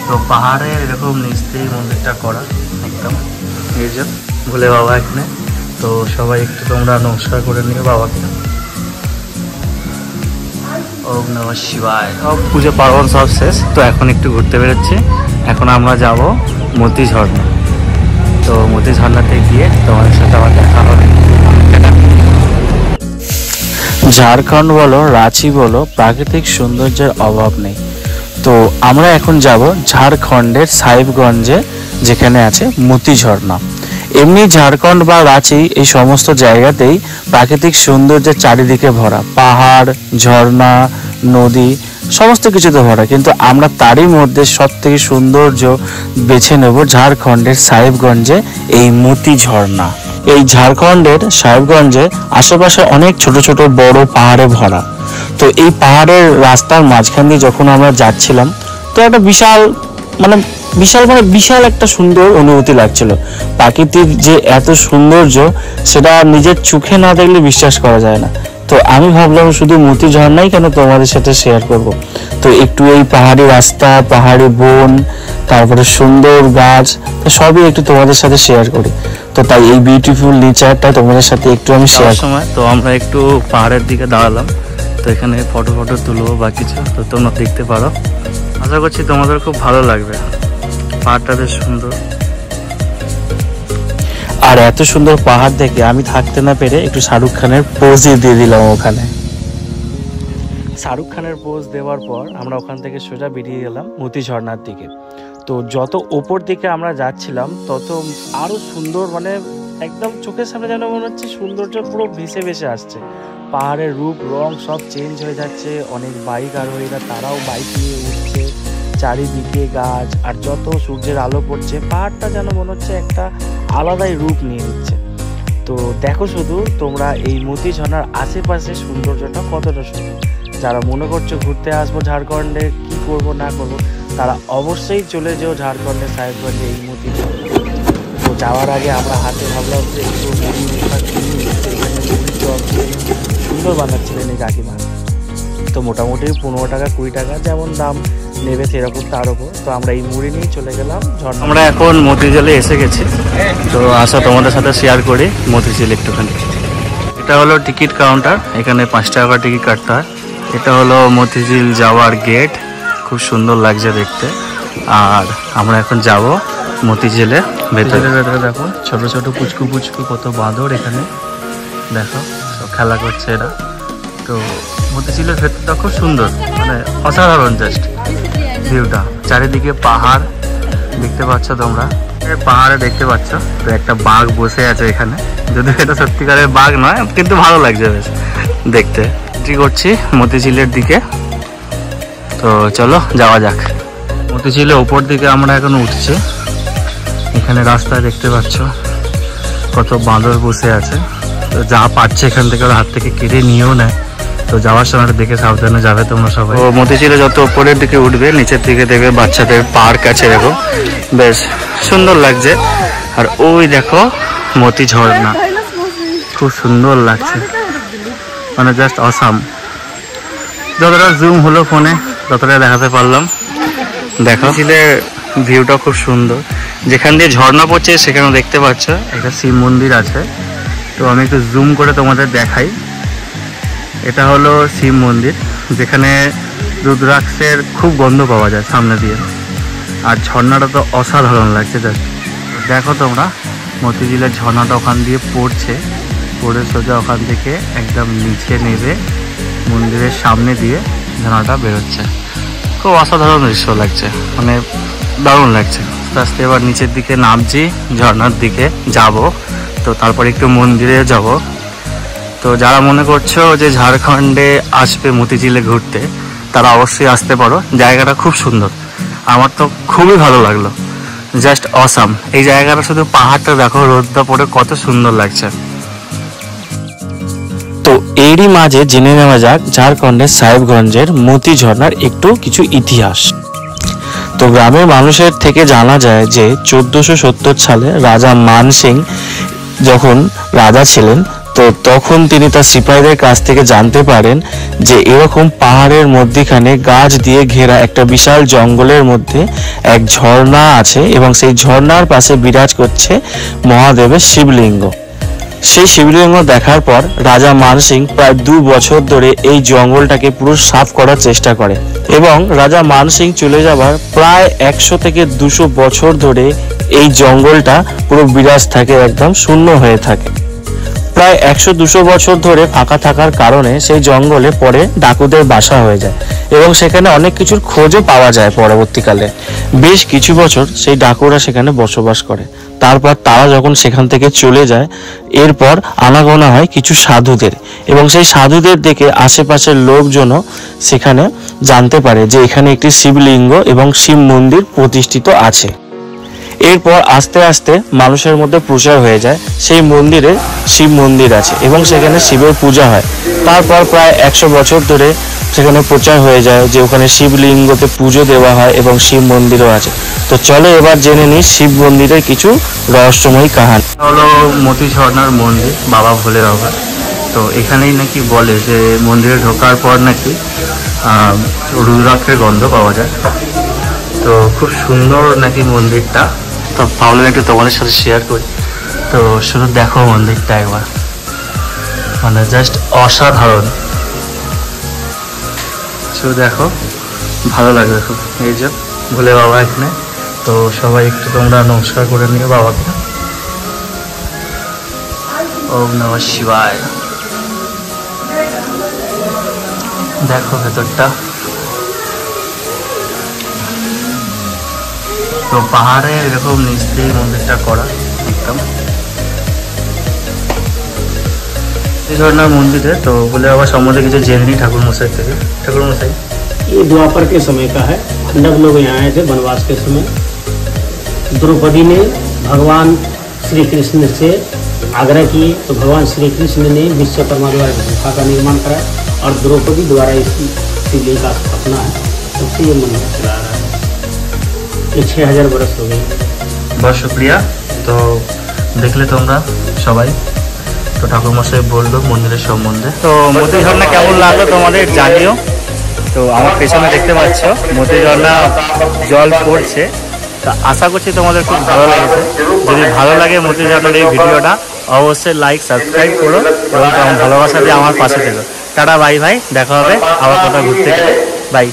তো পাহাড়ের এরকম নিচ থেকে মন্দিরটা করা একদম এই যে ভোলে বাবা এখানে। তো সবাই একটু তোমরা নমস্কার করে নিও বাবাকে। ওম নমঃ শিবায়। সব পুজো পার্বণ সব শেষ, তো এখন একটু ঘুরতে বেরোচ্ছি। এখন আমরা যাব মতি ঝর্ণা। তো মতি ঝর্ণাতে গিয়ে তোমাদের সাথে আবার দেখা হবে। ঝাড়খণ্ড বলো রাঁচি বলো প্রাকৃতিক সৌন্দর্যের অভাব নেই। তো আমরা এখন যাব ঝাড়খণ্ডের সাহেবগঞ্জে, যেখানে আছে মতি ঝর্ণা। এমনি ঝাড়খণ্ড বা রাঁচি এই সমস্ত জায়গাতেই প্রাকৃতিক সৌন্দর্যের চারিদিকে ভরা, পাহাড়, ঝর্ণা, নদী সমস্ত কিছুতে ভরা, কিন্তু আমরা তারই মধ্যে সব থেকে সৌন্দর্য বেছে নেব ঝাড়খণ্ডের সাহেবগঞ্জে এই মতি ঝর্ণা। এই ঝাড়খণ্ডের সাহেবগঞ্জে আশেপাশে অনেক ছোট ছোট বড় পাহাড়ে ভরা। তো এই পাহাড়ের রাস্তার মাঝখান দিয়ে যখন আমরা যাচ্ছিলাম, তো একটা বিশাল একটা সুন্দর অনুভূতি লাগছিল। প্রাকৃতিক যে এত সৌন্দর্য সেটা নিজের চোখে না দেখলে বিশ্বাস করা যায় না। তো আমি ভাবলাম শুধু মতি ঝর্ণাই কেন তোমাদের সাথে শেয়ার করব। তো একটু এই পাহাড়ি রাস্তা, পাহাড়ি বন, তারপরে সুন্দর গাছ, তো সবই একটু তোমাদের সাথে শেয়ার করি। তো তাই এই বিউটিফুল নেচারটা তোমাদের সাথে একটু আমি শেয়ার সময়। তো আমরা একটু পাহাড়ের দিকে দাঁড়ালাম, তো এখানে ফটো তুলবো বা কিছু, তো তোমরা দেখতে পারো। আশা করছি তোমাদের খুব ভালো লাগবে। পাহাড়টা বেশ সুন্দর, আর এত সুন্দর পাহাড় দেখে আমি থাকতে না পেরে একটু শাহরুখ খানের পোজই দিয়ে দিলাম ওখানে। শাহরুখ খানের পোজ দেওয়ার পর আমরা ওখান থেকে সোজা বেরিয়ে গেলাম মতি ঝর্ণার দিকে। তো যত ওপর দিকে আমরা যাচ্ছিলাম তত আরো সুন্দর, একদম চোখের সামনে যেন মনে হচ্ছে সৌন্দর্য পুরো ভেসে ভেসে আসছে। পাহাড়ের রূপ রং সব চেঞ্জ হয়ে যাচ্ছে। অনেক বাইক আরোহীরা তারাও বাইক নিয়ে উঠছে, চারিদিকে গাছ, আর যত সূর্যের আলো পড়ছে পাহাড়টা যেন মনে হচ্ছে একটা আলাদাই রূপ নিয়ে নিচ্ছে। তো দেখো শুধু তোমরা এই মতি ঝর্ণার আশেপাশে সৌন্দর্যটা কতটা সুন্দর। যারা মনে করছো ঘুরতে আসবো ঝাড়খণ্ডে, কি করব না করব, তারা অবশ্যই চলে যাও ঝাড়খণ্ডের সাহেবগঞ্জে এই মতি ঝর্ণা। তো যাওয়ার আগে আমরা হাতে ভাবলাম যে একটু সুন্দর বানাচ্ছিলেন এই কাকিমা। তো মোটামুটি 15 টাকা 20 টাকা যেমন দাম নেবে সেরকম তার উপর। তো আমরা এই মুড়ি নিয়ে চলে গেলাম ঝর্ণা। আমরা এখন মতিঝিলে এসে গেছি। তো আসা তোমাদের সাথে শেয়ার করি মতিঝিল একটুখানি। এটা হলো টিকিট কাউন্টার, এখানে 5 টাকা টিকিট কাটতে হয়। এটা হলো মতিঝিল যাওয়ার গেট, খুব সুন্দর লাগছে দেখতে। আর আমরা এখন যাব মতিঝিলে ভেতরে। দেখো ছোট ছোট পুচকু কত বাঁদর এখানে, দেখো সব খেলা করছে এরা। তো মতিঝিলের ভেতরটা খুব সুন্দর, অসাধারণ জাস্ট ভিউটা। চারিদিকে পাহাড় দেখতে পাচ্ছ তোমরা, পাহাড়ে দেখতে পাচ্ছ। তো একটা বাঘ বসে আছে এখানে, যদি এটা সত্যিকারের বাঘ নয়, কিন্তু ভালো লাগছে বেশ দেখতে। কি করছি মতিঝিলের দিকে, তো চলো যাওয়া যাক। মতিঝিলের উপর দিকে আমরা এখন উঠছি। এখানে রাস্তায় দেখতে পাচ্ছ কত বাঁদর বসে আছে। তো যা পাচ্ছে এখান থেকে ওর হাত থেকে কেড়ে নিয়েও নেয়। তো যাওয়ার সময় দেখে সাবধানে যাবে তোমরা সবাই। তো মতিঝিলে যত উপরের দিকে উঠবে নিচের দিকে দেখবে বাচ্চাদের পার্ক আছে, দেখো বেশ সুন্দর লাগছে। আর ওই দেখো মতি ঝর্ণা, খুব সুন্দর লাগছে, জাস্ট অসাম। যতটা জুম হলো ফোনে ততটা দেখাতে পারলাম। দেখো মতিঝিলের ভিউটা খুব সুন্দর। যেখান দিয়ে ঝর্ণা পড়ছে সেখানে দেখতে পাচ্ছ একটা শিব মন্দির আছে। তো আমি একটু জুম করে তোমাদের দেখাই। এটা হলো শিব মন্দির, যেখানে রুদ্রাক্ষের খুব গন্ধ পাওয়া যায় সামনে দিয়ে। আর ঝর্ণাটা তো অসাধারণ লাগছে জাস্ট। দেখো তোমরা মতিঝিলের ঝর্ণাটা ওখান দিয়ে পড়ছে, পড়ে সোজা ওখান থেকে একদম নিচে নেবে মন্দিরের সামনে দিয়ে ঝর্ণাটা বেরোচ্ছে। খুব অসাধারণ দৃশ্য লাগছে, দারুণ লাগছে। আস্তে আস্তে এবার নিচের দিকে নামছি, ঝর্ণার দিকে যাব। তো তারপর একটু মন্দিরে যাব। তো যারা মনে করছো যে ঝাড়খণ্ডে আসবে মতিঝিলে ঘুরতে, তারা অবশ্যই আসতে পারো। জায়গাটা খুব সুন্দর, আমার তো খুবই ভালো লাগলো, জাস্ট অসাম। এই জায়গাটা শুধু পাহাড়টা দেখো, রোদটা পড়ে কত সুন্দর লাগছে। তো এরই মাঝে জেনে নেওয়া যাক ঝাড়খণ্ডের সাহেবগঞ্জের মতি ঝর্ণার একটু কিছু ইতিহাস। তো গ্রামের মানুষের থেকে জানা যায় যে 1470 সালে রাজা মান সিং যখন রাজা ছিলেন, তো তখন তিনি তার সিপাহীদের কাছ থেকে জানতে পারেন যে এরকম পাহাড়ের মধ্যখানে গাছ দিয়ে ঘেরা একটা বিশাল জঙ্গলের মধ্যে এক ঝর্ণা আছে এবং সেই ঝর্ণার পাশে বিরাজ করছে মহাদেবের শিবলিঙ্গ। সেই শিবলিঙ্গ দেখার পর রাজা মানসিং প্রায় 2 বছর ধরে এই জঙ্গলটাকে পুরো সাফ করার চেষ্টা করে এবং রাজা মানসিং চলে যাবার প্রায় 100 থেকে 200 বছর ধরে এই জঙ্গলটা পুরো বিরাজ থাকে, একদম শূন্য হয়ে থাকে। প্রায় 100-200 বছর ধরে ফাঁকা থাকার কারণে সেই জঙ্গলে পরে ডাকুদের বাসা হয়ে যায় এবং সেখানে অনেক কিছুর খোঁজও পাওয়া যায়। পরবর্তীকালে বেশ কিছু বছর সেই ডাকুরা সেখানে বসবাস করে। তারপর তারা যখন সেখান থেকে চলে যায়, এরপর আনাগোনা হয় কিছু সাধুদের এবং সেই সাধুদের দেখে আশেপাশের লোকজনও সেখানে জানতে পারে যে এখানে একটি শিবলিঙ্গ এবং শিব মন্দির প্রতিষ্ঠিত আছে। এরপর আস্তে আস্তে মানুষের মধ্যে প্রচার হয়ে যায় সেই মন্দিরে শিব মন্দির আছে এবং সেখানে শিবের পূজা হয়। তারপর প্রায় 100 বছর ধরে সেখানে প্রচার হয়ে যায় যে ওখানে শিবলিঙ্গতে পুজো দেওয়া হয় এবং শিব মন্দিরও আছে। তো চলো এবার জেনে নিই শিব মন্দিরের কিছু রহস্যময়ী কাহিনী। হলো মতি ঝর্ণার মন্দির বাবা ভোলে বাবা। তো এখানেই নাকি বলে যে মন্দিরে ঢোকার পর নাকি রুদ্রাক্ষের গন্ধ পাওয়া যায়। তো খুব সুন্দর নাকি মন্দিরটা, তো ভাবলাম একটু তোমাদের সাথে শেয়ার করি। তো শুধু দেখো মন্দিরটা একবার, মানে জাস্ট অসাধারণ। শুধু দেখো, ভালো লাগে। দেখো এই যে ভোলে বাবা এখানে। তো সবাই একটু তোমরা নমস্কার করে নিও বাবাকে। ওম নমঃ শিবায়। দেখো ভেতরটা, তো পাহাড়ে এরকম নিচ দিয়ে মন্দিরটা করা একদম। এই ঝর্ণার মন্দিরে তো বলে বাবা সম্বন্ধে কিছু জেনে নি ঠাকুর মশাই থেকে। ঠাকুর মশাই, ये द्वापर के समय का है। पांडव लोग यहाँ आए थे वनवास के समय। द्रौपदी ने भगवान श्री कृष्ण से आग्रह किए तो भगवान श्री कृष्ण ने विश्वकर्मा द्वारा गुफा का निर्माण करा और द्रौपदी द्वारा इस शिवलिंग का स्थापना है। तब से ये मंदिर चला रहा है। ये 6000 बरस हो गए। बहुत शुक्रिया। तो দেখলে তোমরা সবাই, তো ঠাকুর মশাই বললো মন্দিরের সম্বন্ধে। তো মতি ঝর্ণা কেমন লাগলো তোমাদের জানিও। তো আমার পেছনে দেখতে পাচ্ছ মতি ঝর্ণা জল পড়ছে। তা আশা করছি তোমাদের খুব ভালো লেগেছে। যদি ভালো লাগে মতি ঝর্ণার এই ভিডিওটা, অবশ্যই লাইক সাবস্ক্রাইব করো এবং তোমার ভালোবাসা দিয়ে আমার পাশে থেকো। টাটা বাই ভাই, দেখা হবে আবার কোথাও ঘুরতে গেলে। বাই।